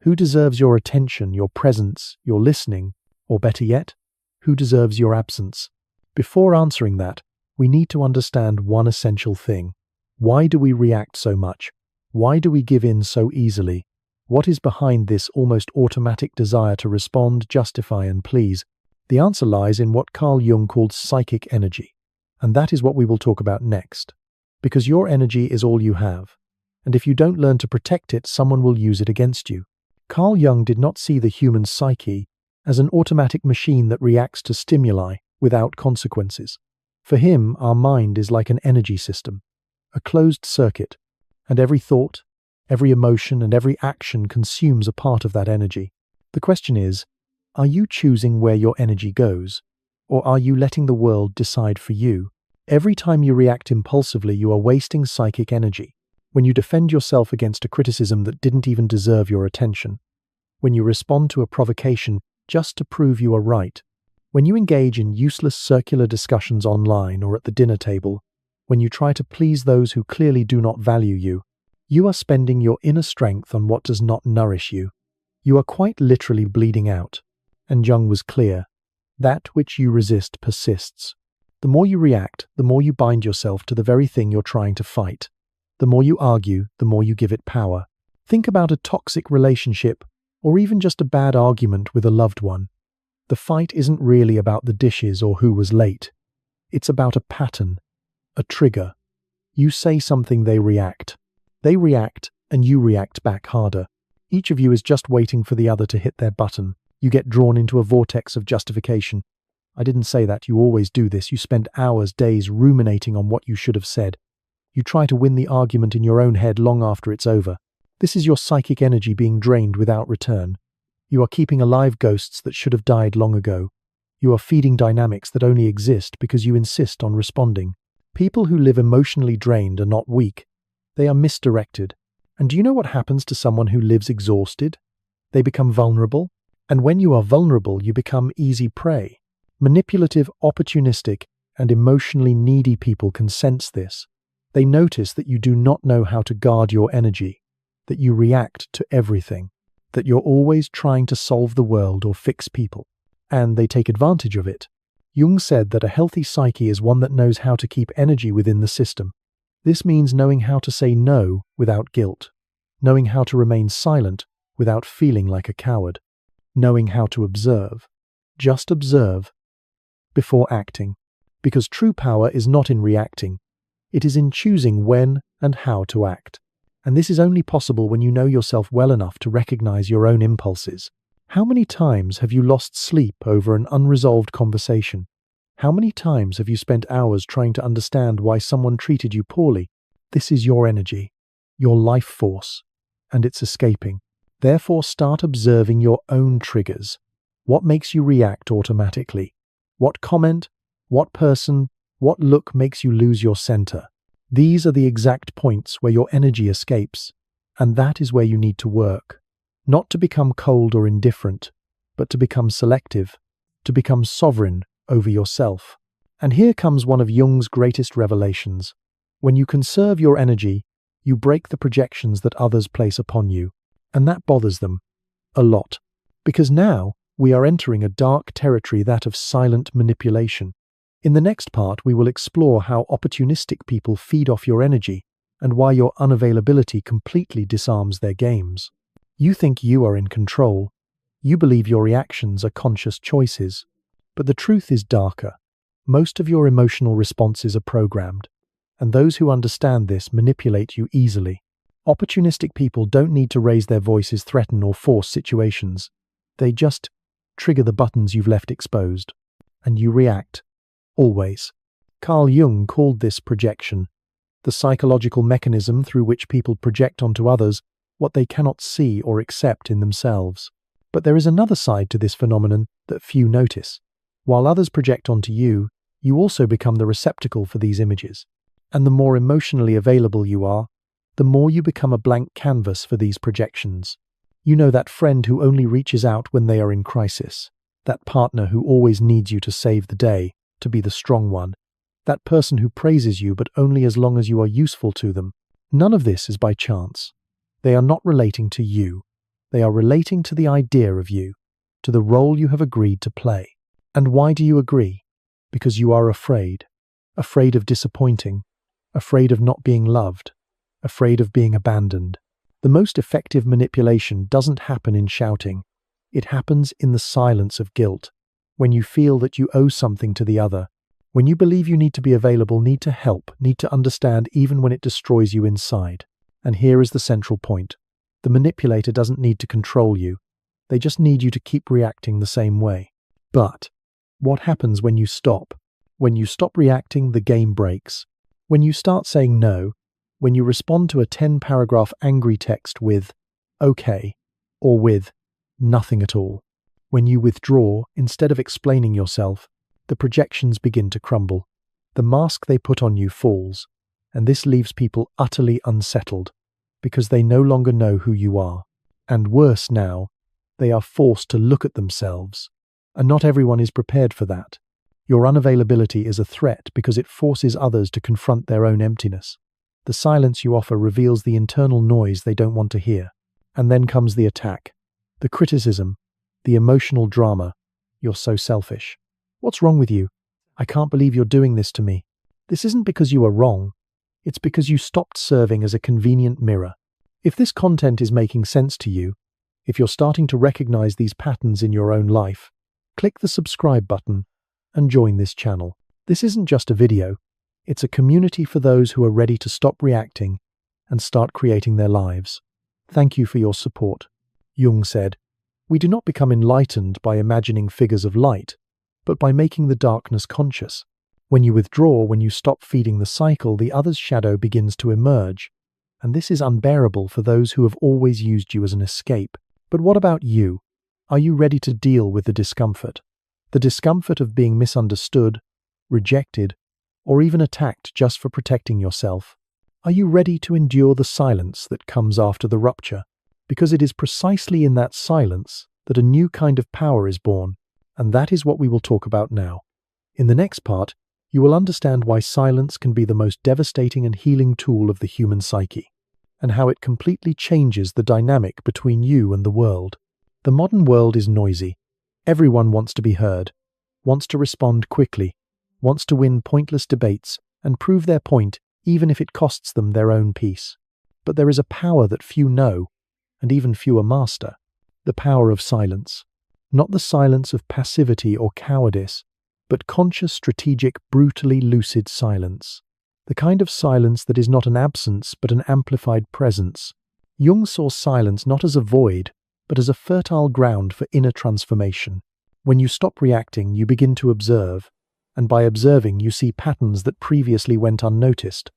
Who deserves your attention, your presence, your listening? Or better yet, who deserves your absence? Before answering that, we need to understand one essential thing. Why do we react so much? Why do we give in so easily? What is behind this almost automatic desire to respond, justify, and please? The answer lies in what Carl Jung called psychic energy. And that is what we will talk about next. Because your energy is all you have. And if you don't learn to protect it, someone will use it against you. Carl Jung did not see the human psyche as an automatic machine that reacts to stimuli without consequences. For him, our mind is like an energy system, a closed circuit, and every thought, every emotion, and every action consumes a part of that energy. The question is, are you choosing where your energy goes, or are you letting the world decide for you? Every time you react impulsively, you are wasting psychic energy. When you defend yourself against a criticism that didn't even deserve your attention, when you respond to a provocation just to prove you are right, when you engage in useless circular discussions online or at the dinner table, when you try to please those who clearly do not value you, you are spending your inner strength on what does not nourish you. You are quite literally bleeding out. And Jung was clear. That which you resist persists. The more you react, the more you bind yourself to the very thing you're trying to fight. The more you argue, the more you give it power. Think about a toxic relationship, or even just a bad argument with a loved one. The fight isn't really about the dishes or who was late. It's about a pattern, a trigger. You say something, they react. They react, and you react back harder. Each of you is just waiting for the other to hit their button. You get drawn into a vortex of justification. I didn't say that, you always do this. You spend hours, days ruminating on what you should have said. You try to win the argument in your own head long after it's over. This is your psychic energy being drained without return. You are keeping alive ghosts that should have died long ago. You are feeding dynamics that only exist because you insist on responding. People who live emotionally drained are not weak. They are misdirected. And do you know what happens to someone who lives exhausted? They become vulnerable. And when you are vulnerable, you become easy prey. Manipulative, opportunistic, and emotionally needy people can sense this. They notice that you do not know how to guard your energy, that you react to everything, that you're always trying to solve the world or fix people, and they take advantage of it. Jung said that a healthy psyche is one that knows how to keep energy within the system. This means knowing how to say no without guilt, knowing how to remain silent without feeling like a coward, knowing how to observe. Just observe before acting, because true power is not in reacting. It is in choosing when and how to act. And this is only possible when you know yourself well enough to recognize your own impulses. How many times have you lost sleep over an unresolved conversation? How many times have you spent hours trying to understand why someone treated you poorly? This is your energy, your life force, and it's escaping. Therefore, start observing your own triggers. What makes you react automatically? What comment, what person, what look makes you lose your center? These are the exact points where your energy escapes, and that is where you need to work. Not to become cold or indifferent, but to become selective, to become sovereign over yourself. And here comes one of Jung's greatest revelations. When you conserve your energy, you break the projections that others place upon you, and that bothers them a lot. Because now we are entering a dark territory, that of silent manipulation. In the next part, we will explore how opportunistic people feed off your energy and why your unavailability completely disarms their games. You think you are in control. You believe your reactions are conscious choices. But the truth is darker. Most of your emotional responses are programmed, and those who understand this manipulate you easily. Opportunistic people don't need to raise their voices, threaten, or force situations. They just trigger the buttons you've left exposed, and you react. Always. Carl Jung called this projection, the psychological mechanism through which people project onto others what they cannot see or accept in themselves. But there is another side to this phenomenon that few notice. While others project onto you, you also become the receptacle for these images. And the more emotionally available you are, the more you become a blank canvas for these projections. You know that friend who only reaches out when they are in crisis. That partner who always needs you to save the day, to be the strong one. That person who praises you but only as long as you are useful to them. None of this is by chance. They are not relating to you. They are relating to the idea of you, to the role you have agreed to play. And why do you agree? Because you are afraid. Afraid of disappointing. Afraid of not being loved. Afraid of being abandoned. The most effective manipulation doesn't happen in shouting. It happens in the silence of guilt, when you feel that you owe something to the other, when you believe you need to be available, need to help, need to understand even when it destroys you inside. And here is the central point. The manipulator doesn't need to control you. They just need you to keep reacting the same way. But what happens when you stop? When you stop reacting, the game breaks. When you start saying no, when you respond to a 10-paragraph angry text with, okay, or with, nothing at all. When you withdraw, instead of explaining yourself, the projections begin to crumble. The mask they put on you falls, and this leaves people utterly unsettled, because they no longer know who you are. And worse now, they are forced to look at themselves. And not everyone is prepared for that. Your unavailability is a threat because it forces others to confront their own emptiness. The silence you offer reveals the internal noise they don't want to hear. And then comes the attack, the criticism, the emotional drama. You're so selfish. What's wrong with you? I can't believe you're doing this to me. This isn't because you are wrong. It's because you stopped serving as a convenient mirror. If this content is making sense to you, if you're starting to recognize these patterns in your own life, click the subscribe button and join this channel. This isn't just a video. It's a community for those who are ready to stop reacting and start creating their lives. Thank you for your support. Jung said, "We do not become enlightened by imagining figures of light, but by making the darkness conscious. When you withdraw, when you stop feeding the cycle, the other's shadow begins to emerge. And this is unbearable for those who have always used you as an escape. But what about you? Are you ready to deal with the discomfort? The discomfort of being misunderstood, rejected, or even attacked just for protecting yourself? Are you ready to endure the silence that comes after the rupture? Because it is precisely in that silence that a new kind of power is born, and that is what we will talk about now. In the next part, you will understand why silence can be the most devastating and healing tool of the human psyche, and how it completely changes the dynamic between you and the world. The modern world is noisy. Everyone wants to be heard, wants to respond quickly, wants to win pointless debates and prove their point even if it costs them their own peace. But there is a power that few know, and even fewer master. The power of silence. Not the silence of passivity or cowardice, but conscious, strategic, brutally lucid silence. The kind of silence that is not an absence but an amplified presence. Jung saw silence not as a void, but as a fertile ground for inner transformation. When you stop reacting, you begin to observe, and by observing you see patterns that previously went unnoticed,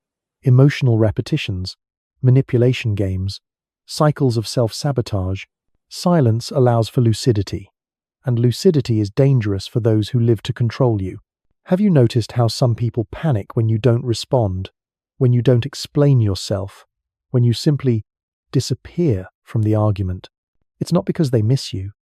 emotional repetitions, manipulation games, cycles of self-sabotage. Silence allows for lucidity, and lucidity is dangerous for those who live to control you. Have you noticed how some people panic when you don't respond, when you don't explain yourself, when you simply disappear from the argument? It's not because they miss you.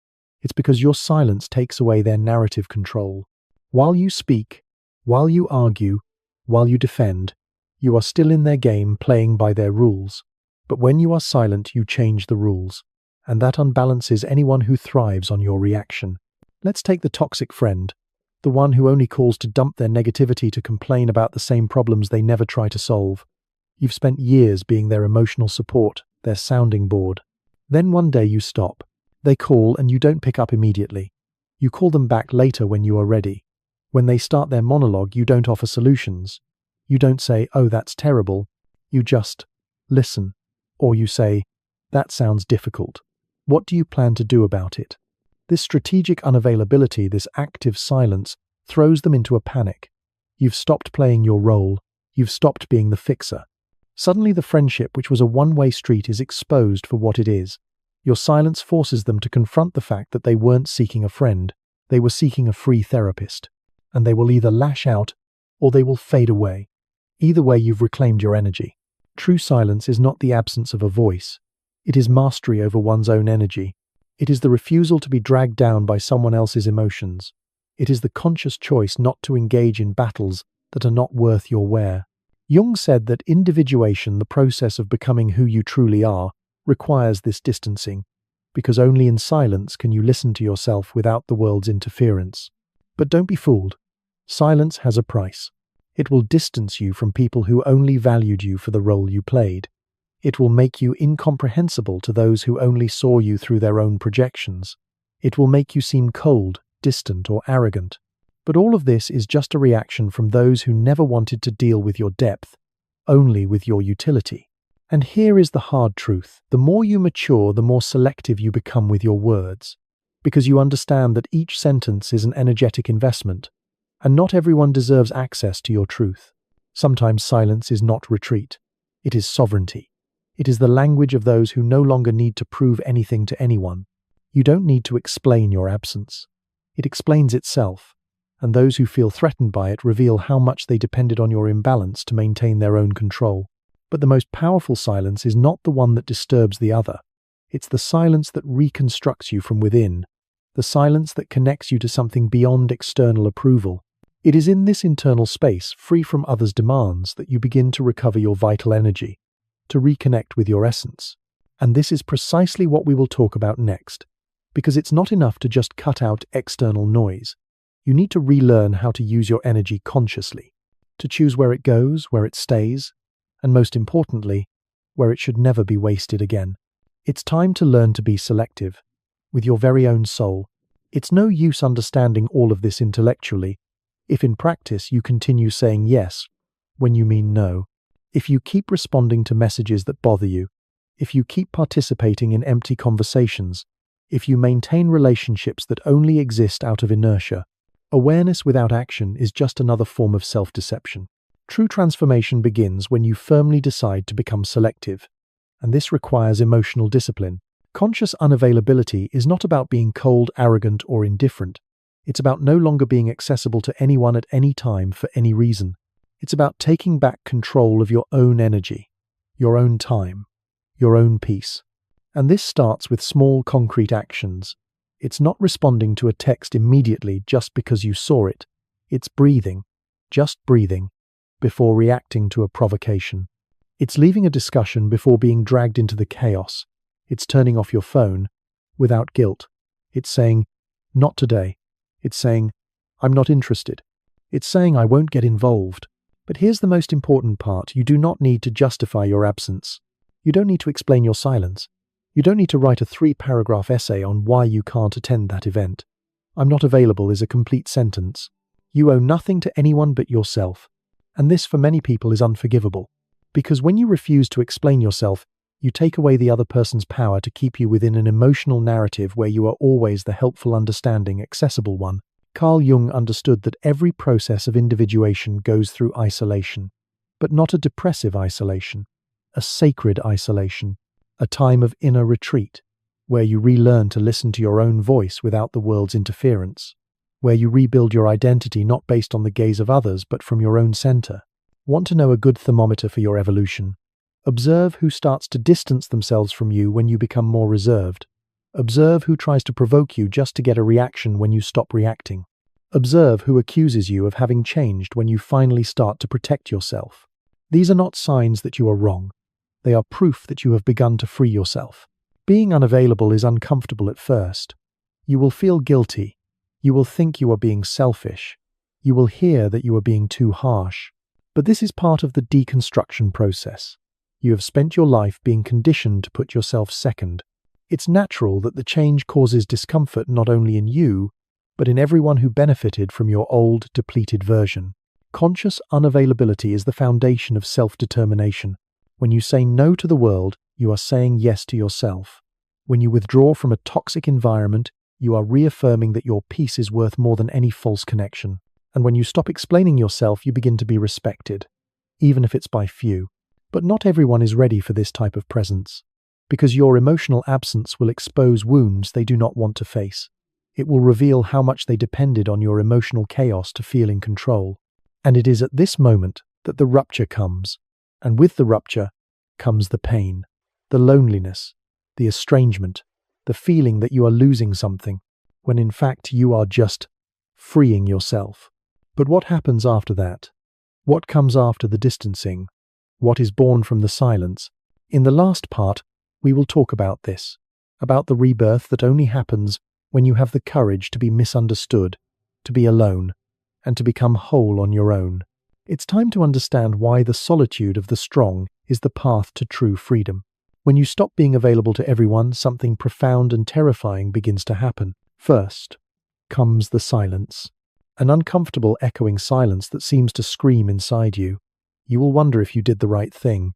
It's because your silence takes away their narrative control. While you speak, while you argue, while you defend, you are still in their game, playing by their rules. But when you are silent, you change the rules, and that unbalances anyone who thrives on your reaction. Let's take the toxic friend, the one who only calls to dump their negativity, to complain about the same problems they never try to solve. You've spent years being their emotional support, their sounding board. Then one day you stop. They call and you don't pick up immediately. You call them back later when you are ready. When they start their monologue, you don't offer solutions. You don't say, "Oh, that's terrible." You just listen. Or you say, "That sounds difficult. What do you plan to do about it?" This strategic unavailability, this active silence, throws them into a panic. You've stopped playing your role. You've stopped being the fixer. Suddenly the friendship, which was a one-way street, is exposed for what it is. Your silence forces them to confront the fact that they weren't seeking a friend. They were seeking a free therapist. And they will either lash out or they will fade away. Either way, you've reclaimed your energy. True silence is not the absence of a voice. It is mastery over one's own energy. It is the refusal to be dragged down by someone else's emotions. It is the conscious choice not to engage in battles that are not worth your wear. Jung said that individuation, the process of becoming who you truly are, requires this distancing, because only in silence can you listen to yourself without the world's interference. But don't be fooled. Silence has a price. It will distance you from people who only valued you for the role you played. It will make you incomprehensible to those who only saw you through their own projections. It will make you seem cold, distant, or arrogant. But all of this is just a reaction from those who never wanted to deal with your depth, only with your utility. And here is the hard truth. The more you mature, the more selective you become with your words, because you understand that each sentence is an energetic investment, and not everyone deserves access to your truth. Sometimes silence is not retreat. It is sovereignty. It is the language of those who no longer need to prove anything to anyone. You don't need to explain your absence. It explains itself, and those who feel threatened by it reveal how much they depended on your imbalance to maintain their own control. But the most powerful silence is not the one that disturbs the other. It's the silence that reconstructs you from within, the silence that connects you to something beyond external approval. It is in this internal space, free from others' demands, that you begin to recover your vital energy, to reconnect with your essence. And this is precisely what we will talk about next, because it's not enough to just cut out external noise. You need to relearn how to use your energy consciously, to choose where it goes, where it stays, and most importantly, where it should never be wasted again. It's time to learn to be selective, with your very own soul. It's no use understanding all of this intellectually, if in practice you continue saying yes when you mean no. If you keep responding to messages that bother you, if you keep participating in empty conversations, if you maintain relationships that only exist out of inertia, awareness without action is just another form of self-deception. True transformation begins when you firmly decide to become selective, and this requires emotional discipline. Conscious unavailability is not about being cold, arrogant, or indifferent. It's about no longer being accessible to anyone at any time for any reason. It's about taking back control of your own energy, your own time, your own peace. And this starts with small, concrete actions. It's not responding to a text immediately just because you saw it. It's breathing, just breathing, before reacting to a provocation. It's leaving a discussion before being dragged into the chaos. It's turning off your phone without guilt. It's saying, "Not today." It's saying, "I'm not interested." It's saying, "I won't get involved." But here's the most important part. You do not need to justify your absence. You don't need to explain your silence. You don't need to write a 3-paragraph essay on why you can't attend that event. "I'm not available" is a complete sentence. You owe nothing to anyone but yourself. And this, for many people, is unforgivable. Because when you refuse to explain yourself, you take away the other person's power to keep you within an emotional narrative where you are always the helpful, understanding, accessible one. Carl Jung understood that every process of individuation goes through isolation, but not a depressive isolation, a sacred isolation, a time of inner retreat, where you relearn to listen to your own voice without the world's interference, where you rebuild your identity not based on the gaze of others but from your own center. Want to know a good thermometer for your evolution? Observe who starts to distance themselves from you when you become more reserved. Observe who tries to provoke you just to get a reaction when you stop reacting. Observe who accuses you of having changed when you finally start to protect yourself. These are not signs that you are wrong. They are proof that you have begun to free yourself. Being unavailable is uncomfortable at first. You will feel guilty. You will think you are being selfish. You will hear that you are being too harsh. But this is part of the deconstruction process. You have spent your life being conditioned to put yourself second. It's natural that the change causes discomfort not only in you, but in everyone who benefited from your old, depleted version. Conscious unavailability is the foundation of self-determination. When you say no to the world, you are saying yes to yourself. When you withdraw from a toxic environment, you are reaffirming that your peace is worth more than any false connection. And when you stop explaining yourself, you begin to be respected, even if it's by few. But not everyone is ready for this type of presence, because your emotional absence will expose wounds they do not want to face. It will reveal how much they depended on your emotional chaos to feel in control. And it is at this moment that the rupture comes. And with the rupture comes the pain, the loneliness, the estrangement, the feeling that you are losing something, when in fact you are just freeing yourself. But what happens after that? What comes after the distancing? What is born from the silence? In the last part, we will talk about this, about the rebirth that only happens when you have the courage to be misunderstood, to be alone, and to become whole on your own. It's time to understand why the solitude of the strong is the path to true freedom. When you stop being available to everyone, something profound and terrifying begins to happen. First comes the silence, an uncomfortable echoing silence that seems to scream inside you. You will wonder if you did the right thing,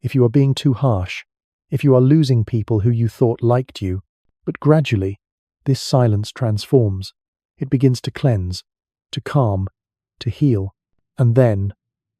if you are being too harsh, if you are losing people who you thought liked you. But gradually, this silence transforms. It begins to cleanse, to calm, to heal. And then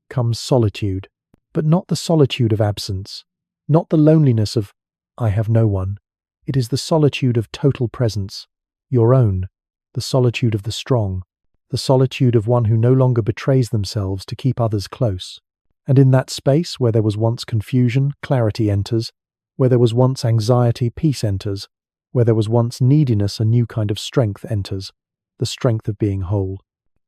comes solitude, but not the solitude of absence, not the loneliness of, I have no one. It is the solitude of total presence, your own, the solitude of the strong, the solitude of one who no longer betrays themselves to keep others close. And in that space where there was once confusion, clarity enters. Where there was once anxiety, peace enters. Where there was once neediness, a new kind of strength enters, the strength of being whole.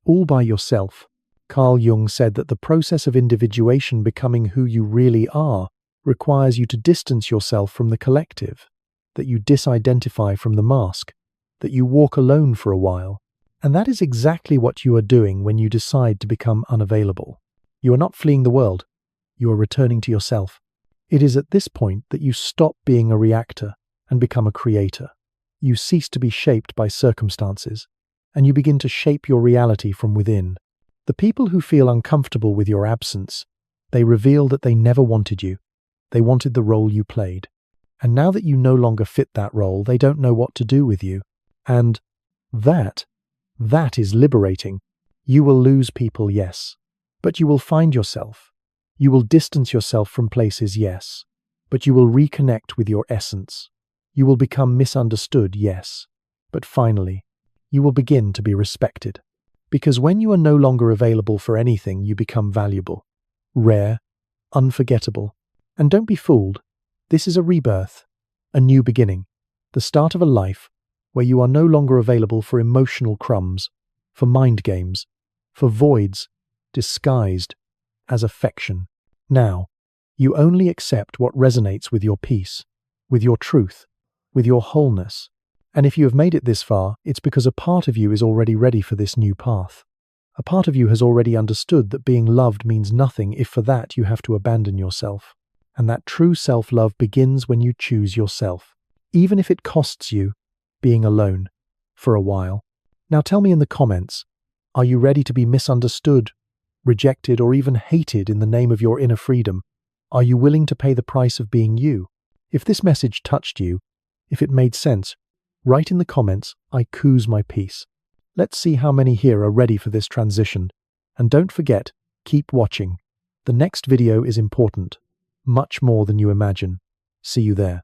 All by yourself. Carl Jung said that the process of individuation, becoming who you really are, requires you to distance yourself from the collective, that you disidentify from the mask, that you walk alone for a while. And that is exactly what you are doing when you decide to become unavailable. You are not fleeing the world. You are returning to yourself. It is at this point that you stop being a reactor and become a creator. You cease to be shaped by circumstances, and you begin to shape your reality from within. The people who feel uncomfortable with your absence, they reveal that they never wanted you. They wanted the role you played. And now that you no longer fit that role, they don't know what to do with you. And that is liberating. You will lose people, yes. But you will find yourself. You will distance yourself from places, yes. But you will reconnect with your essence. You will become misunderstood, yes. But finally, you will begin to be respected. Because when you are no longer available for anything, you become valuable, rare, unforgettable. And don't be fooled. This is a rebirth, a new beginning, the start of a life where you are no longer available for emotional crumbs, for mind games, for voids disguised as affection. Now, you only accept what resonates with your peace, with your truth, with your wholeness. And if you have made it this far, it's because a part of you is already ready for this new path. A part of you has already understood that being loved means nothing if for that you have to abandon yourself. And that true self-love begins when you choose yourself, even if it costs you being alone for a while. Now tell me in the comments, are you ready to be misunderstood, rejected, or even hated in the name of your inner freedom? Are you willing to pay the price of being you? If this message touched you, if it made sense, write in the comments, I choose my peace. Let's see how many here are ready for this transition. And don't forget, keep watching. The next video is important, much more than you imagine. See you there.